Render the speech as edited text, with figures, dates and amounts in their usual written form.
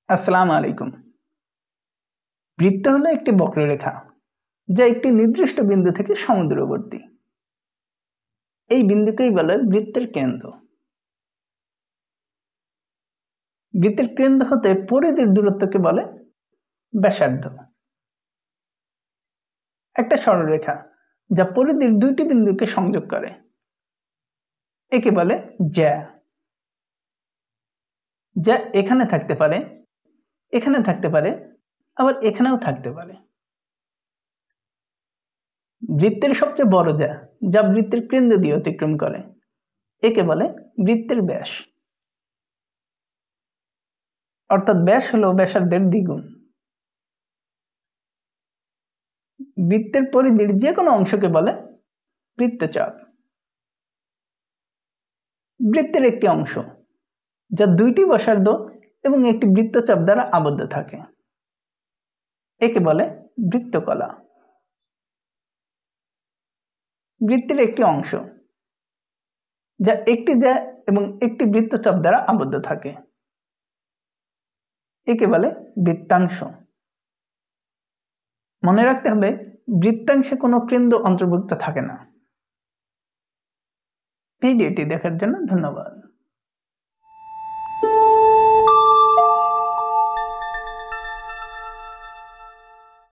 আসসালামু আলাইকুম। বৃত্ত হলো একটি বক্ররেখা যা একটি নির্দিষ্ট বিন্দু থেকে সমদূরবর্তী। এই বিন্দুকেই বলে বৃত্তের কেন্দ্র। বৃত্তের কেন্দ্র হতে পরিধির দূরত্বকে বলে ব্যাসার্ধ। একটা সরলরেখা যা পরিধির দুইটি বিন্দুকে সংযোগ করে একে বলে জ্যা। যা এখানে থাকতে পারে, এখানে থাকতে পারে, আবার এখানেও থাকতে পারে। বৃত্তের সবচেয়ে বড় জ্যা যা বৃত্তের কেন্দ্র দিয়ে অতিক্রম করে একে বলে বৃত্তের ব্যাস। অর্থাৎ ব্যাস হলো ব্যাসার্ধের দ্বিগুণ। বৃত্তের পরিধির যে কোনো অংশকে বলে বৃত্তচাপ। বৃত্তের একটি অংশ যা দুইটি ব্যাসার্ধ এবং একটি বৃত্তচাপ দ্বারা আবদ্ধ থাকে একে বলে বৃত্তকলা। বৃত্তের একটি অংশ যা একটি জ্যা এবং একটি বৃত্তচাপ দ্বারা আবদ্ধ থাকে একে বলে বৃত্তাংশ। মনে রাখতে হবে, বৃত্তাংশে কোনো কেন্দ্র অন্তর্ভুক্ত থাকে না। ভিডিওটি দেখার জন্য ধন্যবাদ।